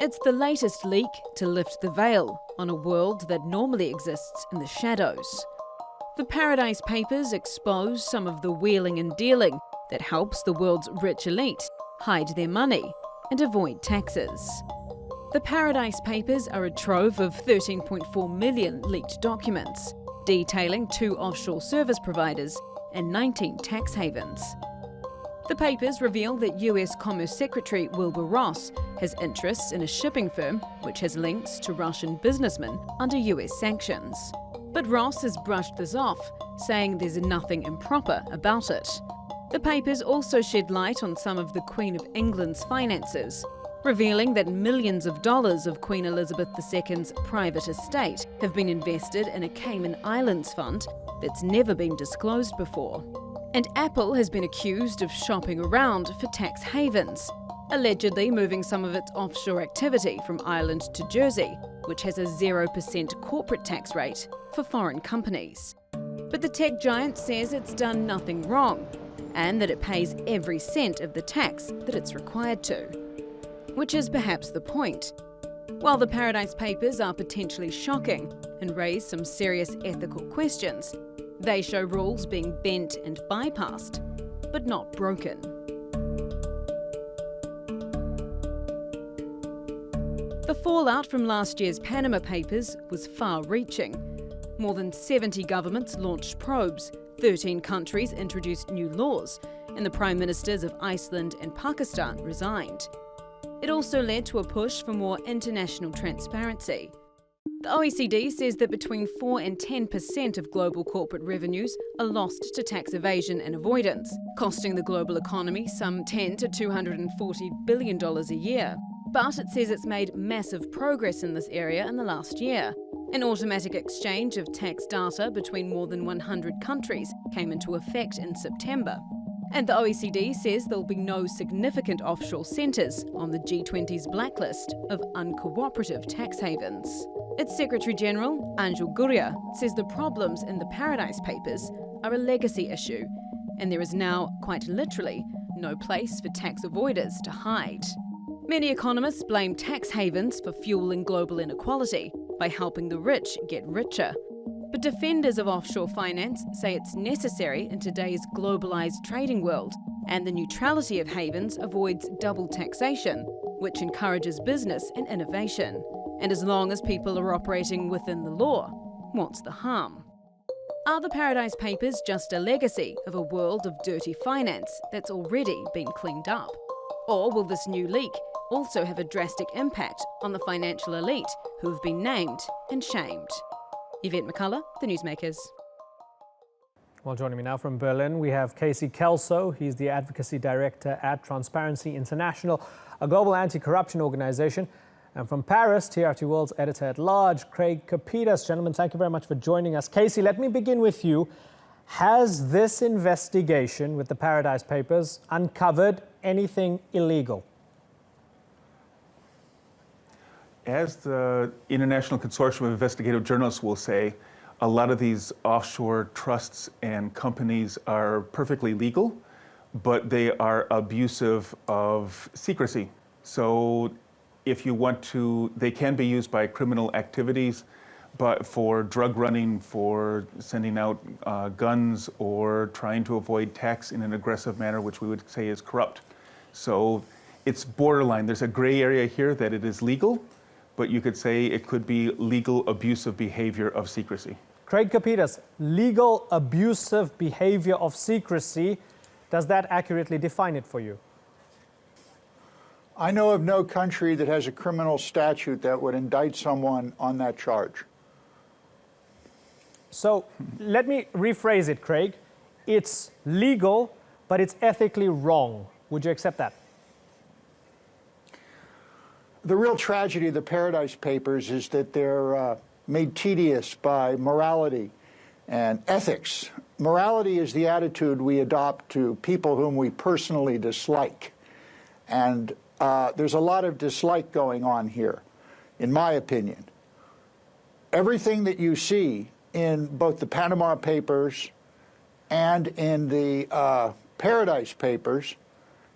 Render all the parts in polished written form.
It's the latest leak to lift the veil on a world that normally exists in the shadows. The Paradise Papers expose some of the wheeling and dealing that helps the world's rich elite hide their money and avoid taxes. The Paradise Papers are a trove of 13.4 million leaked documents, detailing 2 offshore service providers and 19 tax havens. The papers reveal that US Commerce Secretary Wilbur Ross has interests in a shipping firm which has links to Russian businessmen under US sanctions. But Ross has brushed this off, saying there's nothing improper about it. The papers also shed light on some of the Queen of England's finances, revealing that millions of dollars of Queen Elizabeth II's private estate have been invested in a Cayman Islands fund that's never been disclosed before. And Apple has been accused of shopping around for tax havens, allegedly moving some of its offshore activity from Ireland to Jersey, which has a 0% corporate tax rate for foreign companies. But the tech giant says it's done nothing wrong, and that it pays every cent of the tax that it's required to. Which is perhaps the point. While the Paradise Papers are potentially shocking and raise some serious ethical questions, they show rules being bent and bypassed, but not broken. The fallout from last year's Panama Papers was far-reaching. More than 70 governments launched probes, 13 countries introduced new laws, and the Prime Ministers of Iceland and Pakistan resigned. It also led to a push for more international transparency. The OECD says that between 4 and 10% of global corporate revenues are lost to tax evasion and avoidance, costing the global economy some $10 to $240 billion a year. But it says it's made massive progress in this area in the last year. An automatic exchange of tax data between more than 100 countries came into effect in September. And the OECD says there'll be no significant offshore centres on the G20's blacklist of uncooperative tax havens. Its Secretary-General, Anjul Gurria, says the problems in the Paradise Papers are a legacy issue, and there is now, quite literally, no place for tax avoiders to hide. Many economists blame tax havens for fueling global inequality by helping the rich get richer. But defenders of offshore finance say it's necessary in today's globalised trading world, and the neutrality of havens avoids double taxation, which encourages business and innovation. And as long as people are operating within the law, what's the harm? Are the Paradise Papers just a legacy of a world of dirty finance that's already been cleaned up? Or will this new leak also have a drastic impact on the financial elite who have been named and shamed? Yvette McCullough, The Newsmakers. Well, joining me now from Berlin, we have Casey Kelso. He's the Advocacy Director at Transparency International, a global anti-corruption organization. And from Paris, TRT World's Editor-at-Large, Craig Kapitas. Gentlemen, thank you very much for joining us. Casey, let me begin with you. Has this investigation with the Paradise Papers uncovered anything illegal? As the International Consortium of Investigative Journalists will say, a lot of these offshore trusts and companies are perfectly legal, but they are abusive of secrecy. So if you want to, they can be used by criminal activities, but for drug running, for sending out guns, or trying to avoid tax in an aggressive manner, which we would say is corrupt. So it's borderline. There's a gray area here that it is legal, but you could say it could be legal abusive behavior of secrecy. Craig Kapitas, legal abusive behavior of secrecy, does that accurately define it for you? I know of no country that has a criminal statute that would indict someone on that charge. So let me rephrase it, Craig. It's legal, but it's ethically wrong. Would you accept that? The real tragedy of the Paradise Papers is that they're made tedious by morality and ethics. Morality is the attitude we adopt to people whom we personally dislike. And there's a lot of dislike going on here, in my opinion. Everything that you see in both the Panama Papers and in the Paradise Papers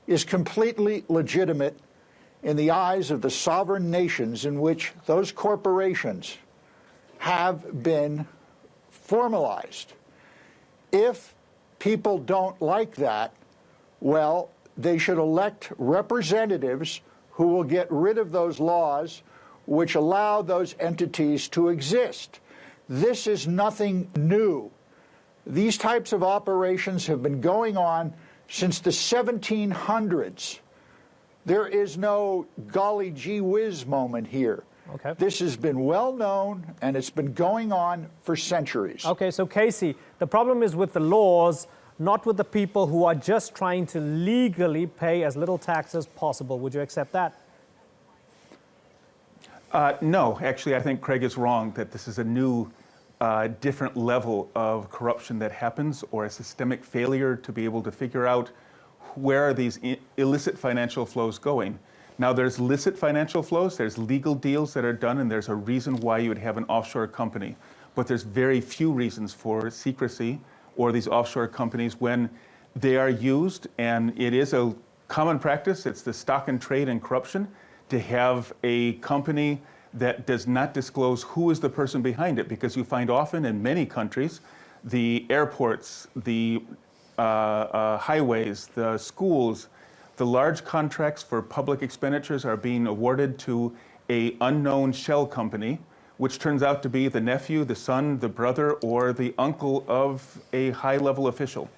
is completely legitimate in the eyes of the sovereign nations in which those corporations have been formalized. If people don't like that, well, they should elect representatives who will get rid of those laws which allow those entities to exist. This is nothing new. These types of operations have been going on since the 1700s. There is no golly gee whiz moment here. Okay. This has been well known, and it's been going on for centuries. Okay, so Casey, the problem is with the laws, not with the people who are just trying to legally pay as little tax as possible. Would you accept that? No, actually, I think Craig is wrong that this is a new, different level of corruption that happens, or a systemic failure to be able to figure out where are these illicit financial flows going. Now, there's licit financial flows, there's legal deals that are done, and there's a reason why you would have an offshore company. But there's very few reasons for secrecy or these offshore companies when they are used, and it is a common practice, it's the stock and trade in corruption, to have a company that does not disclose who is the person behind it, because you find often in many countries, the airports, the highways, the schools, the large contracts for public expenditures are being awarded to an unknown shell company, which turns out to be the nephew, the son, the brother, or the uncle of a high-level official.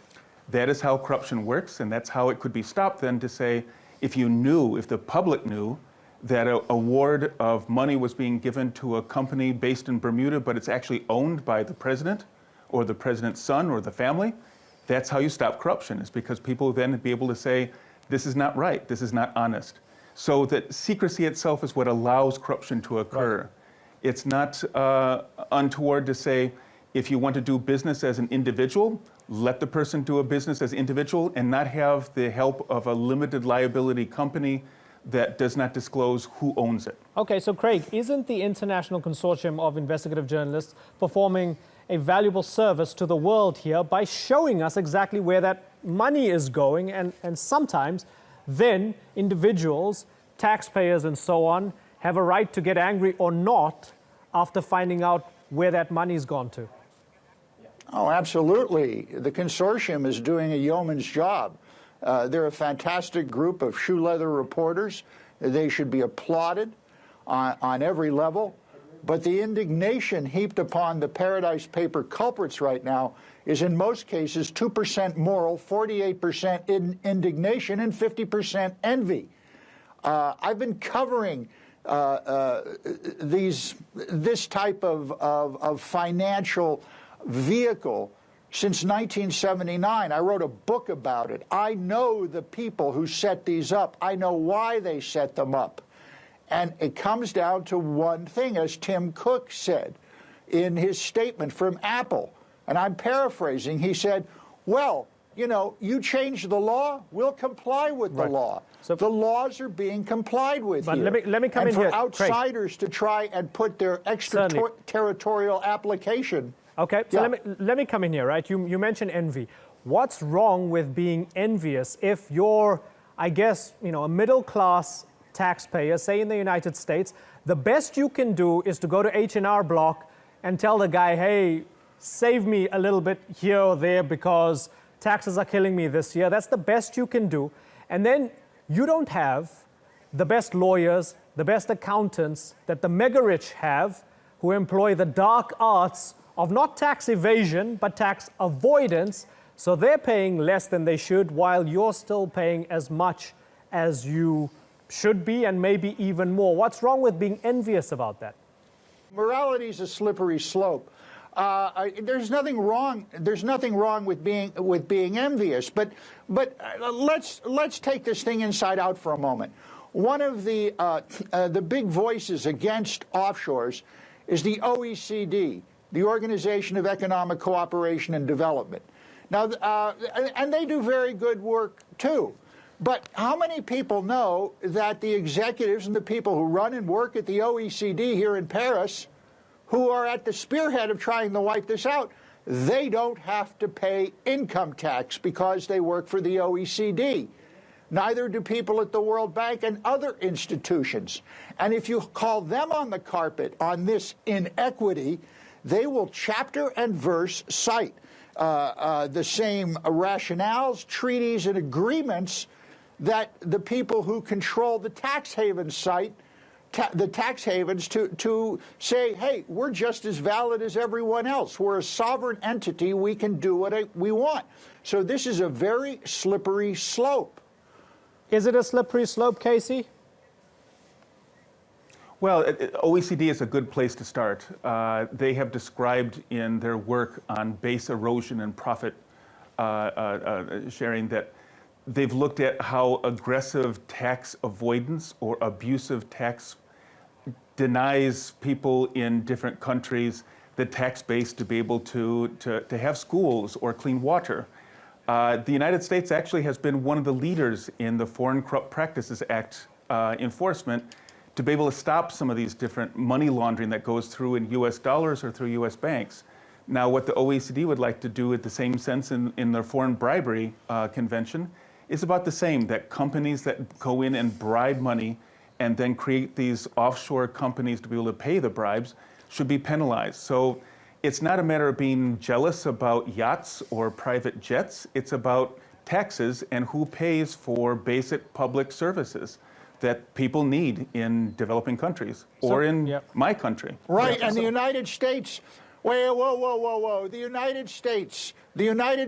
That is how corruption works, and that's how it could be stopped then, to say, if the public knew that an award of money was being given to a company based in Bermuda, but it's actually owned by the president or the president's son or the family, that's how you stop corruption, is because people then be able to say, this is not right, this is not honest. So that secrecy itself is what allows corruption to occur. Right. It's not untoward to say, if you want to do business as an individual, let the person do a business as an individual and not have the help of a limited liability company that does not disclose who owns it. Okay, so Craig, isn't the International Consortium of Investigative Journalists performing a valuable service to the world here by showing us exactly where that money is going, and sometimes then individuals, taxpayers and so on, have a right to get angry or not after finding out where that money's gone to? Oh, absolutely. The consortium is doing a yeoman's job. They're a fantastic group of shoe leather reporters. They should be applauded on every level. But the indignation heaped upon the Paradise Paper culprits right now is in most cases 2% moral, 48% indignation, and 50% envy. I've been covering this type of financial vehicle since 1979. I wrote a book about it. I know the people who set these up. I know why they set them up. And it comes down to one thing, as Tim Cook said in his statement from Apple. And I'm paraphrasing. He said, well, you change the law, we'll comply with the law. So the laws are being complied with here. Let me come in here, and for outsiders to try and put their extraterritorial application. Okay, so let me come in here, right? You mentioned envy. What's wrong with being envious if you're, I guess, a middle-class taxpayer, say in the United States? The best you can do is to go to H&R Block and tell the guy, hey, save me a little bit here or there because taxes are killing me this year. That's the best you can do. And then you don't have the best lawyers, the best accountants that the mega rich have, who employ the dark arts of not tax evasion, but tax avoidance. So they're paying less than they should, while you're still paying as much as you should be, and maybe even more. What's wrong with being envious about that? Morality is a slippery slope. There's nothing wrong. There's nothing wrong with being envious. But let's take this thing inside out for a moment. One of the big voices against offshores is the OECD, the Organization of Economic Cooperation and Development. Now, and they do very good work too. But how many people know that the executives and the people who run and work at the OECD here in Paris, who are at the spearhead of trying to wipe this out, they don't have to pay income tax because they work for the OECD. Neither do people at the World Bank and other institutions. And if you call them on the carpet on this inequity, they will chapter and verse cite the same rationales, treaties, and agreements that the people who control the tax havens cite, the tax havens, to say, hey, we're just as valid as everyone else. We're a sovereign entity. We can do what we want. So this is a very slippery slope. Is it a slippery slope, Casey? Well, OECD is a good place to start. They have described in their work on base erosion and profit sharing that they've looked at how aggressive tax avoidance or abusive tax denies people in different countries the tax base to be able to have schools or clean water. The United States actually has been one of the leaders in the Foreign Corrupt Practices Act enforcement to be able to stop some of these different money laundering that goes through in US dollars or through US banks. Now, what the OECD would like to do at the same sense in their foreign bribery convention is about the same, that companies that go in and bribe money and then create these offshore companies to be able to pay the bribes should be penalized. So it's not a matter of being jealous about yachts or private jets. It's about taxes and who pays for basic public services that people need in developing countries or in my country. Right, and the United States, whoa. The United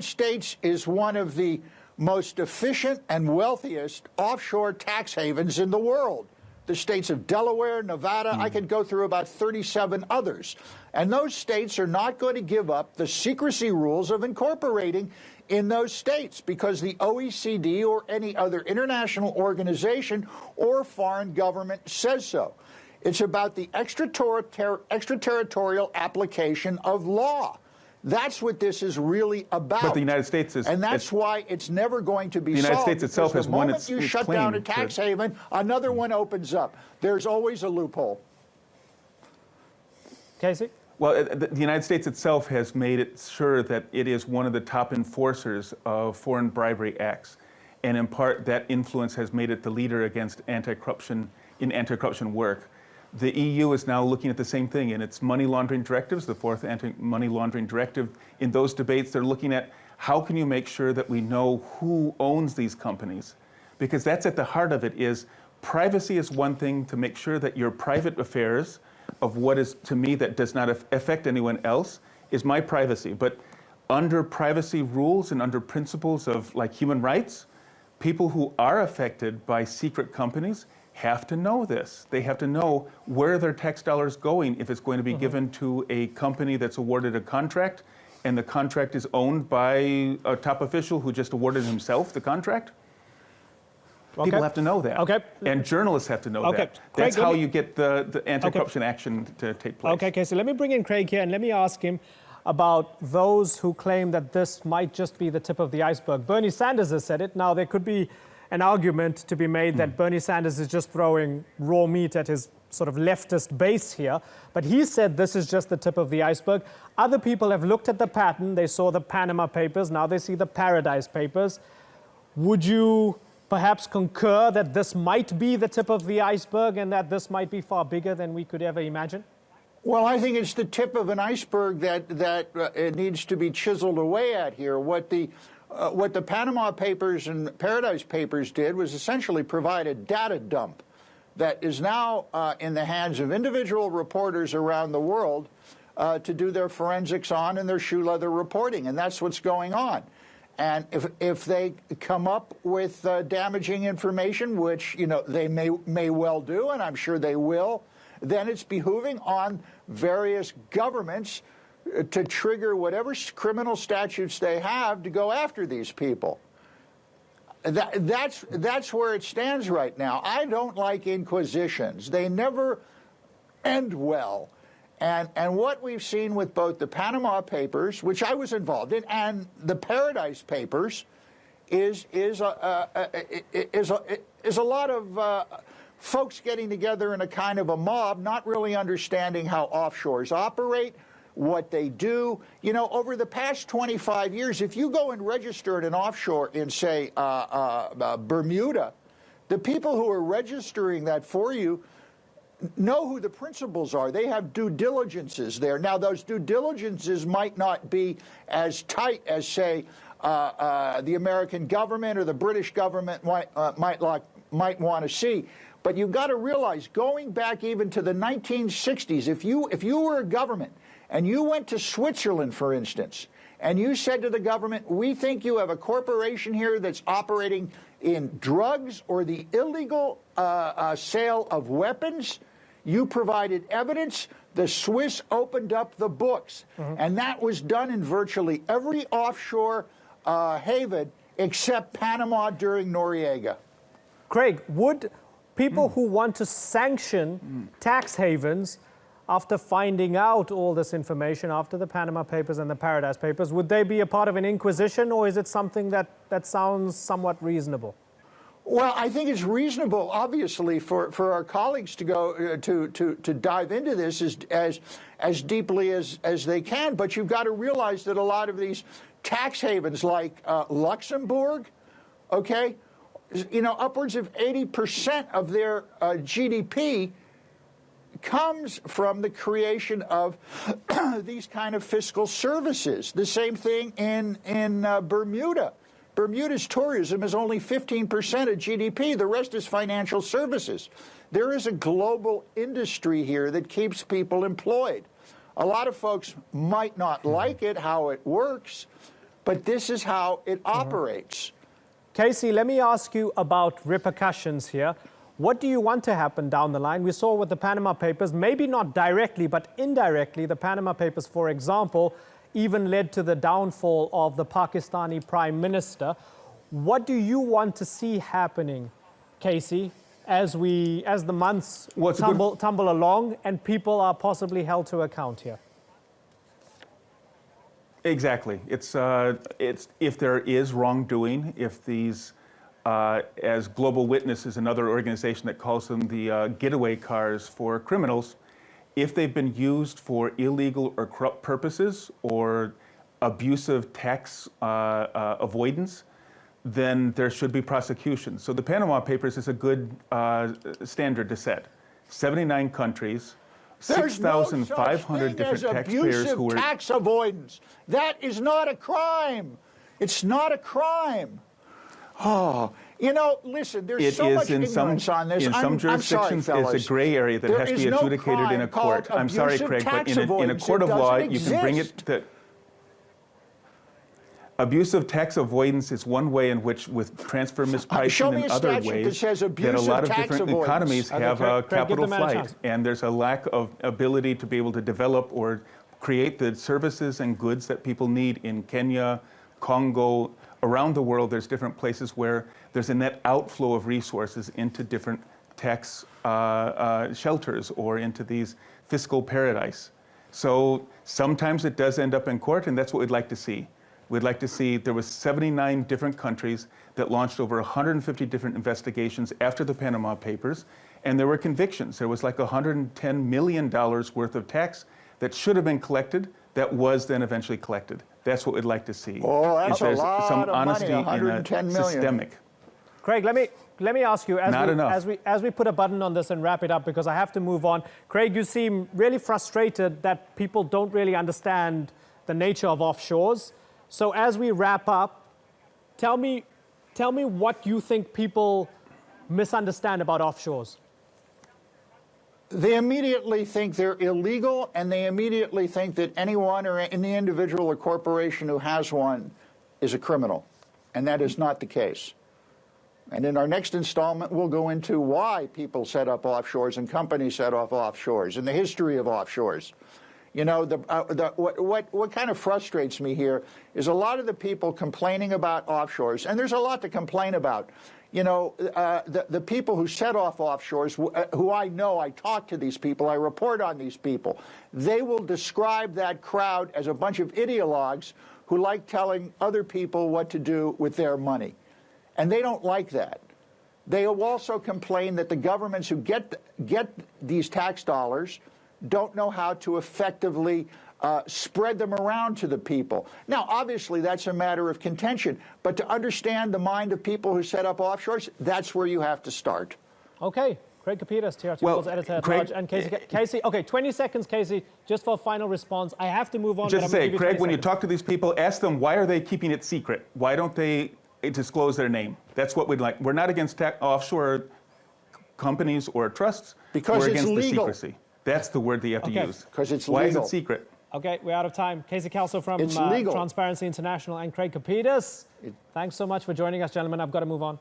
States is one of the most efficient and wealthiest offshore tax havens in the world. The states of Delaware, Nevada, I could go through about 37 others. And those states are not going to give up the secrecy rules of incorporating in those states because the OECD or any other international organization or foreign government says so. It's about the extraterritorial application of law. That's what this is really about. But the United States is... And that's why it's never going to be solved. The United States itself has won its claim. The moment you shut down a tax haven, another one opens up. There's always a loophole. Casey? Well, the United States itself has made it sure that it is one of the top enforcers of foreign bribery acts. And in part, that influence has made it the leader against anti-corruption work. The EU is now looking at the same thing in its money laundering directives, the fourth anti-money laundering directive. In those debates, they're looking at how can you make sure that we know who owns these companies? Because that's at the heart of it is privacy is one thing to make sure that your private affairs of what is, to me, that does not affect anyone else is my privacy. But under privacy rules and under principles of like human rights, people who are affected by secret companies have to know this. They have to know where their tax dollars going if it's going to be given to a company that's awarded a contract and the contract is owned by a top official who just awarded himself the contract. People have to know that. And journalists have to know that. That's how you get the anti-corruption action to take place. Okay, Casey, let me bring in Craig here and let me ask him about those who claim that this might just be the tip of the iceberg. Bernie Sanders has said it. Now, there could be an argument to be made that Bernie Sanders is just throwing raw meat at his sort of leftist base here. But he said this is just the tip of the iceberg. Other people have looked at the pattern. They saw the Panama Papers. Now they see the Paradise Papers. Would you perhaps concur that this might be the tip of the iceberg and that this might be far bigger than we could ever imagine? Well, I think it's the tip of an iceberg that it needs to be chiseled away at here. What the Panama Papers and Paradise Papers did was essentially provide a data dump that is now in the hands of individual reporters around the world to do their forensics on and their shoe leather reporting, and that's what's going on. And if they come up with damaging information, which they may well do, and I'm sure they will, then it's behooving on various governments to trigger whatever criminal statutes they have to go after these people. That's where it stands right now. I don't like inquisitions. They never end well. And what we've seen with both the Panama Papers, which I was involved in, and the Paradise Papers, is a lot of folks getting together in a kind of a mob, not really understanding how offshores operate, what they do. You know, over the past 25 years, if you go and register at an offshore in, say, Bermuda, the people who are registering that for you know who the principals are. They have due diligences there. Now, those due diligences might not be as tight as, say, the American government or the British government might want to see. But you've got to realize, going back even to the 1960s, if you were a government and you went to Switzerland, for instance, and you said to the government, we think you have a corporation here that's operating in drugs or the illegal sale of weapons, you provided evidence, the Swiss opened up the books. And that was done in virtually every offshore haven except Panama during Noriega. Craig, would people who want to sanction tax havens after finding out all this information, after the Panama Papers and the Paradise Papers, would they be a part of an inquisition, or is it something that sounds somewhat reasonable? Well, I think it's reasonable, obviously, for our colleagues to go to dive into this as deeply as they can. But you've got to realize that a lot of these tax havens, like Luxembourg, okay, you know, upwards of 80% of their GDP comes from the creation of these kind of fiscal services. The same thing in Bermuda. Bermuda's tourism is only 15% of GDP. The rest is financial services. There is a global industry here that keeps people employed. A lot of folks might not like it, how it works, but this is how it operates. Casey, let me ask you about repercussions here. What do you want to happen down the line? We saw with the Panama Papers, maybe not directly, but indirectly, the Panama Papers, for example, even led to the downfall of the Pakistani Prime Minister. What do you want to see happening, Casey, as the months tumble along and people are possibly held to account here? Exactly. It's if there is wrongdoing, if these, as Global Witness is another organization that calls them the getaway cars for criminals, if they've been used for illegal or corrupt purposes or abusive tax avoidance, then there should be prosecution. So the Panama Papers is a good standard to set. 79 countries, 6,500 different taxpayers who were... tax avoidance. That is not a crime. It's not a crime. Oh, you know, listen, there's so much ignorance on this. In some jurisdictions, it's a gray area that has to be adjudicated in a court. I'm sorry, Craig, but in a court of law, you can bring it to... Abusive tax avoidance is one way in which, with transfer mispricing and other ways, that a lot of different economies have a capital flight, and there's a lack of ability to be able to develop or create the services and goods that people need in Kenya, Congo, around the world. There's different places where there's a net outflow of resources into different tax shelters or into these fiscal paradise. So sometimes it does end up in court, and that's what we'd like to see. We'd like to see, there was 79 different countries that launched over 150 different investigations after the Panama Papers, and there were convictions. There was like $110 million worth of tax that should have been collected that was then eventually collected. That's what we'd like to see. Oh, that's a lot of money, 110 million. Systemic. Craig, let me ask you, as we put a button on this and wrap it up, because I have to move on. Craig, you seem really frustrated that people don't really understand the nature of offshores. So as we wrap up, tell me what you think people misunderstand about offshores. They immediately think they're illegal, and they immediately think that anyone or any individual or corporation who has one is a criminal. And that is not the case. And in our next installment, we'll go into why people set up offshores and companies set off offshores and the history of offshores. You know, what kind of frustrates me here is a lot of the people complaining about offshores, and there's a lot to complain about. You know, the people who set off offshores, who I know, I talk to these people, I report on these people, they will describe that crowd as a bunch of ideologues who like telling other people what to do with their money. And they don't like that. They will also complain that the governments who get these tax dollars don't know how to effectively spread them around to the people. Now, obviously, that's a matter of contention, but to understand the mind of people who set up offshores, that's where you have to start. Okay. Craig Kapitas, TRT World's editor at large, and Casey. Okay, 20 seconds, Casey, just for a final response. I have to move on. Just to say, Craig, when you talk to these people, ask them, why are they keeping it secret? Why don't they disclose their name? That's what we'd like. We're not against offshore companies or trusts. Because we're it's against legal. the secrecy. That's the word that you have to use. Because it's Why legal. is it secret? Okay, we're out of time. Casey Kelso from It's legal. Transparency International and Craig Kapitas. Thanks so much for joining us, gentlemen. I've got to move on.